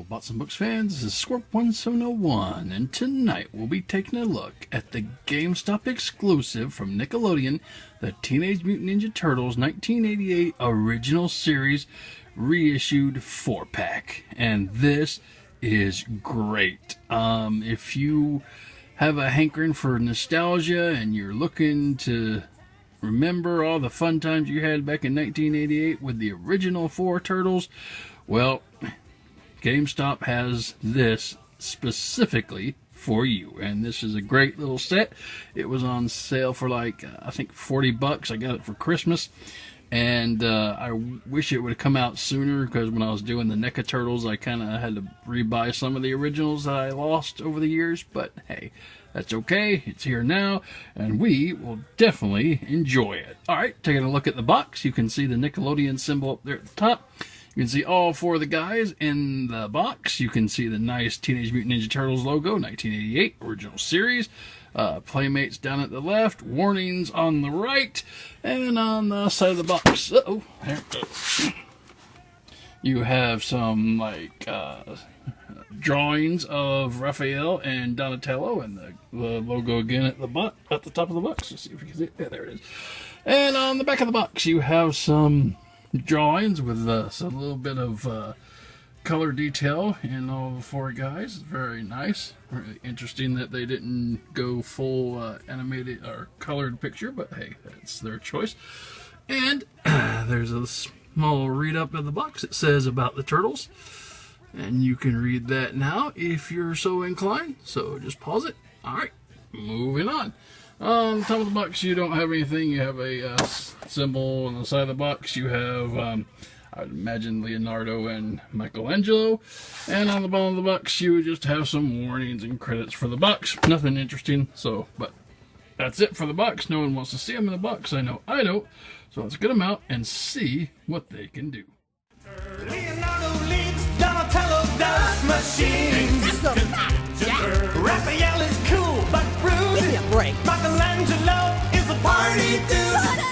Bots and Books fans, this is Scorp1701, and tonight we'll be taking a look at the Gamestop exclusive from Nickelodeon, the Teenage Mutant Ninja Turtles 1988 Original Series reissued 4-pack. And this is great. If you have a hankering for nostalgia and you're looking to remember all the fun times you had back in 1988 with the original 4 Turtles, well, GameStop has this specifically for you, and this is a great little set. It was on sale for like I think $40. I got it for Christmas, and I wish it would have come out sooner, because when I was doing the NECA Turtles I kind of had to rebuy some of the originals that I lost over the years, but hey, that's okay. It's here now, and we will definitely enjoy it. Alright, taking a look at the box, you can see the Nickelodeon symbol up there at the top. You can see all 4 of the guys in the box. You can see the nice Teenage Mutant Ninja Turtles logo, 1988 original series. Playmates down at the left, warnings on the right, and on the side of the box, there it goes. You have some like drawings of Raphael and Donatello, and the logo again at the top of the box. Let's see if you can see it. Yeah, there it is. And on the back of the box, you have some drawings with a little bit of color detail in all the 4 guys. Very nice. Really interesting that they didn't go full animated or colored picture, but hey, that's their choice. And there's a small read up of the box. It says about the Turtles, and you can read that now if you're so inclined. So just pause it. Alright, moving on. On the top of the box, you don't have anything. You have a symbol on the side of the box. You have, I'd imagine, Leonardo and Michelangelo. And on the bottom of the box, you would just have some warnings and credits for the box. Nothing interesting, but that's it for the box. No one wants to see them in the box. I know I don't. So let's get them out and see what they can do. Leonardo leads, Donatello does machines. Raphael is cool but rude. Give me a break. Michelangelo is a party dude.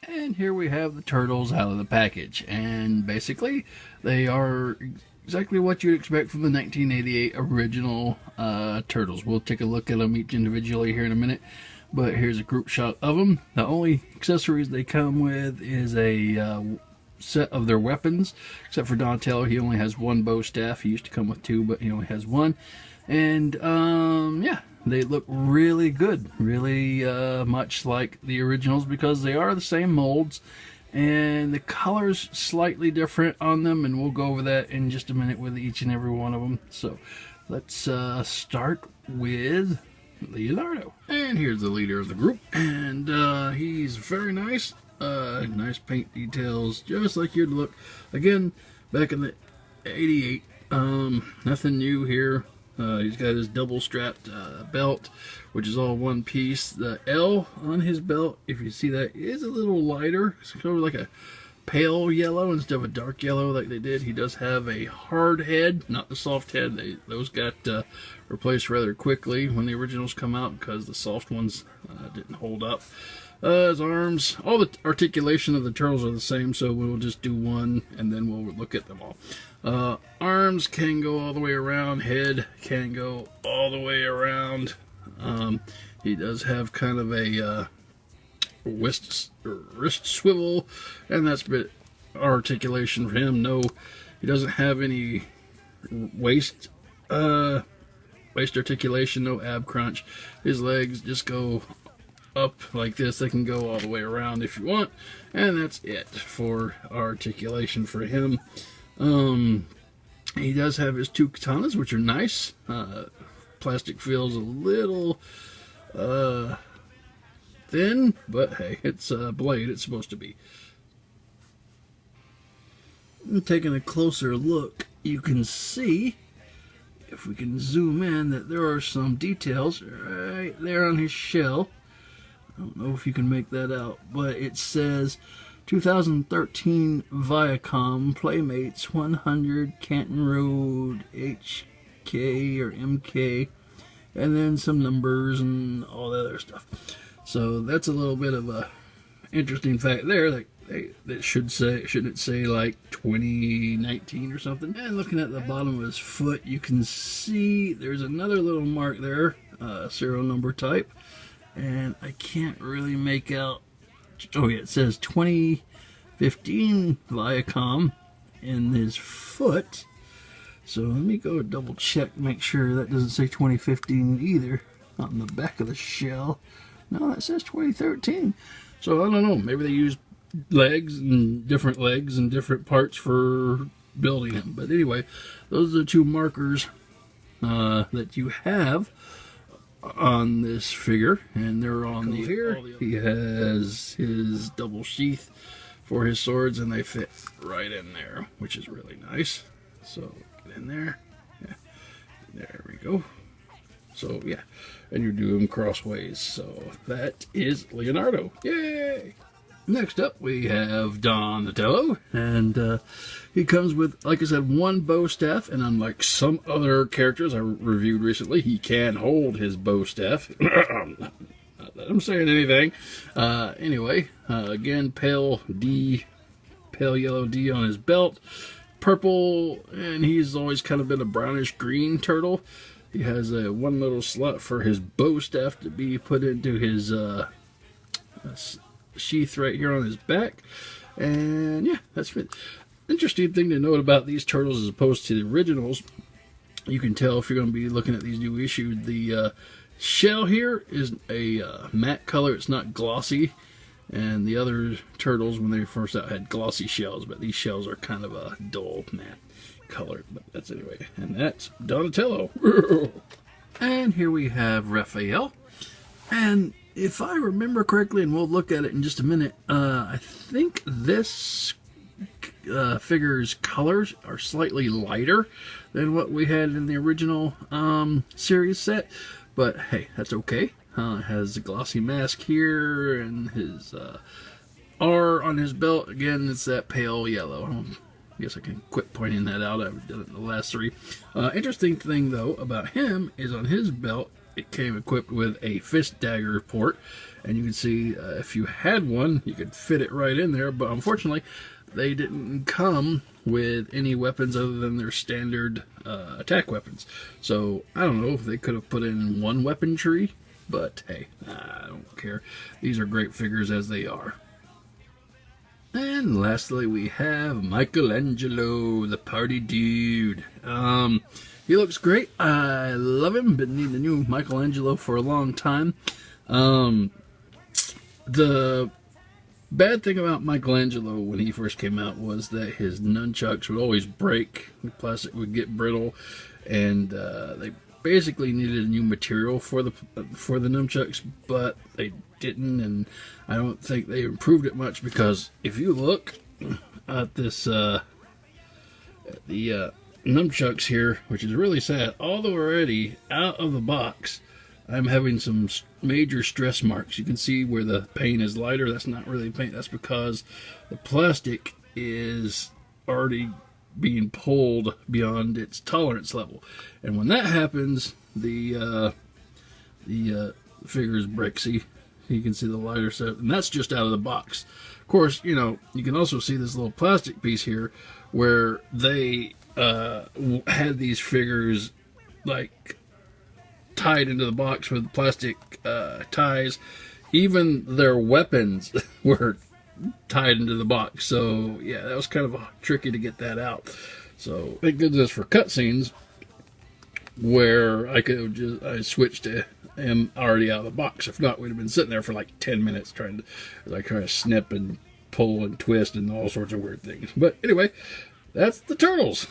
And here we have the Turtles out of the package, and basically they are exactly what you'd expect from the 1988 original Turtles. We'll take a look at them each individually here in a minute, but here's a group shot of them. The only accessories they come with is a set of their weapons, except for Donatello. He only has 1 bow staff. He used to come with 2, but he only has 1. And yeah, they look really good, really much like the originals, because they are the same molds, and the colors slightly different on them, and we'll go over that in just a minute with each and every one of them. So let's start with Leonardo. And here's the leader of the group, and he's very nice. Nice paint details, just like you'd look again back in the 88. Nothing new here. He's got his double strapped belt, which is all one piece. The L on his belt, if you see that, is a little lighter. It's sort of like a pale yellow instead of a dark yellow like they did. He does have a hard head, not the soft head. Those got replaced rather quickly when the originals come out, because the soft ones didn't hold up. His arms, all the articulation of the Turtles are the same, so we'll just do one and then we'll look at them all. Arms can go all the way around, head can go all the way around. He does have kind of a wrist swivel, and that's a bit articulation for him. No, he doesn't have any waist articulation, no ab crunch. His legs just go up like this. They can go all the way around if you want, and that's it for articulation for him. He does have his 2 katanas, which are nice. Plastic feels a little thin, but hey, it's a blade. It's supposed to be. And taking a closer look, you can see, if we can zoom in, that there are some details right there on his shell. I don't know if you can make that out, but it says 2013 Viacom Playmates 100 Canton Road HK or MK, and then some numbers and all that other stuff. So that's a little bit of a interesting fact there, that that shouldn't it say like 2019 or something? And looking at the bottom of his foot, you can see there's another little mark there, serial number type, and I can't really make out. Oh yeah, it says 2015 Viacom in his foot. So let me go double check, make sure that doesn't say 2015 either on the back of the shell. No, that says 2013. So I don't know, maybe they used legs and different parts for building him. But anyway, those are the two markers that you have on this figure, and they're on the here. He has his double sheath for his swords, and they fit right in there, which is really nice. So get in there. Yeah. There we go. So yeah, and you do them crossways. So that is Leonardo. Yay! Next up, we have Donatello, and he comes with, like I said, one bow staff, and unlike some other characters I reviewed recently, he can hold his bow staff. Not that I'm saying anything. Anyway, again, pale yellow D on his belt, purple, and he's always kind of been a brownish green turtle. He has one little slot for his bow staff to be put into his sheath right here on his back, and yeah, that's it. Interesting thing to note about these turtles as opposed to the originals, you can tell if you're going to be looking at these new issues, the shell here is a matte color. It's not glossy, and the other turtles when they first out had glossy shells, but these shells are kind of a dull matte color. But that's anyway, and that's Donatello. And here we have Raphael, and if I remember correctly, and we'll look at it in just a minute, I think this figure's colors are slightly lighter than what we had in the original series set, but hey, that's okay. It has a glossy mask here, and his R on his belt, again, it's that pale yellow. I guess I can quit pointing that out. I've done it in the last three. Interesting thing, though, about him is on his belt, it came equipped with a fist dagger port, and you can see if you had one, you could fit it right in there, but unfortunately, they didn't come with any weapons other than their standard attack weapons. So, I don't know if they could have put in one weapon tree, but hey, I don't care. These are great figures as they are. And lastly, we have Michelangelo, the party dude. He looks great. I love him. Been needing a new Michelangelo for a long time. The bad thing about Michelangelo when he first came out was that his nunchucks would always break. The plastic would get brittle, and they basically needed a new material for the nunchucks, but they didn't, and I don't think they improved it much, because if you look at this, at the nunchucks here, which is really sad, already out of the box, I'm having some major stress marks. You can see where the paint is lighter. That's not really paint. That's because the plastic is already being pulled beyond its tolerance level, and when that happens, the figures break. See, you can see the lighter stuff, and that's just out of the box. Of course, you know, you can also see this little plastic piece here where they had these figures like tied into the box with plastic ties. Even their weapons were tied into the box. So yeah, that was kind of tricky to get that out. So thank goodness for cutscenes where I switched to him already out of the box. If not, we'd have been sitting there for like 10 minutes trying to snip and pull and twist and all sorts of weird things. But anyway, that's the Turtles.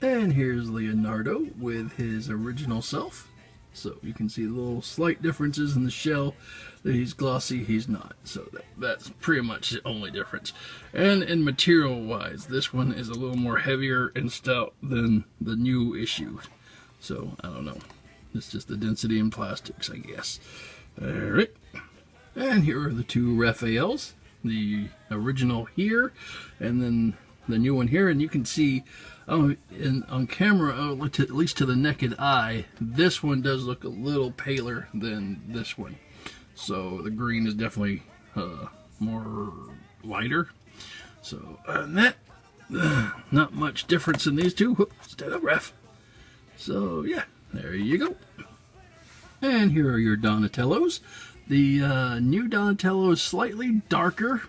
And here's Leonardo with his original self. So you can see little slight differences in the shell. That he's glossy, he's not. So that's pretty much the only difference. And in material wise, this one is a little more heavier and stout than the new issue. So I don't know. It's just the density in plastics, I guess. Alright. And here are the two Raphaels. The original here, and then the new one here. And you can see on camera, at least to the naked eye, this one does look a little paler than this one. So the green is definitely more lighter. So, that, not much difference in these two. Whoops, stand up, ref. So, yeah, there you go. And here are your Donatellos. The new Donatello is slightly darker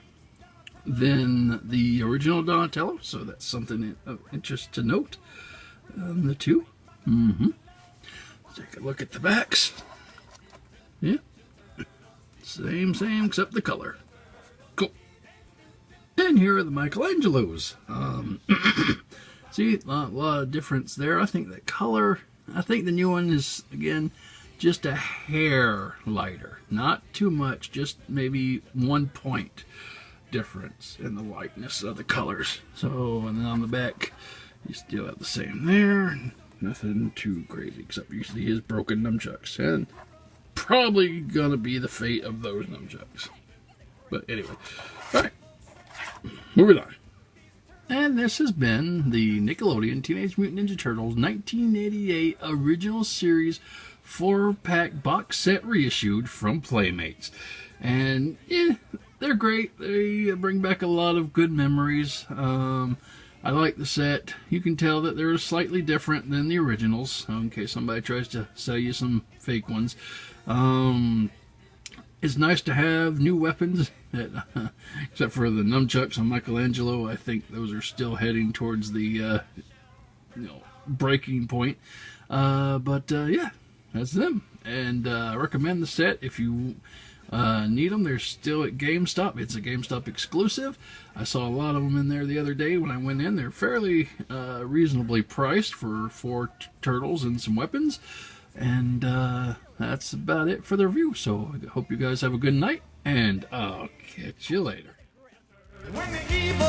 than the original Donatello, so that's something of interest to note. The two. Let's take a look at the backs. Yeah. Same, except the color. Cool. And here are the Michelangelos. See, a lot of difference there. I think the color, I think the new one is, again, just a hair lighter. Not too much, just maybe 1 point difference in the lightness of the colors. So, and then on the back, you still have the same there. Nothing too crazy, except you see his broken nunchucks. And probably gonna be the fate of those nunchucks. But anyway, alright, moving on. And this has been the Nickelodeon Teenage Mutant Ninja Turtles 1988 original series 4-pack box set reissued from Playmates. And yeah, they're great. They bring back a lot of good memories. I like the set. You can tell that they're slightly different than the originals, in case somebody tries to sell you some fake ones. It's nice to have new weapons, that, except for the nunchucks on Michelangelo. I think those are still heading towards the breaking point. Yeah, that's them. And I recommend the set if you need them. They're still at Gamestop. It's a Gamestop exclusive. I saw a lot of them in there the other day when I went in. They're fairly reasonably priced for 4 turtles and some weapons. And that's about it for the review. So I hope you guys have a good night, and I'll catch you later. When the evil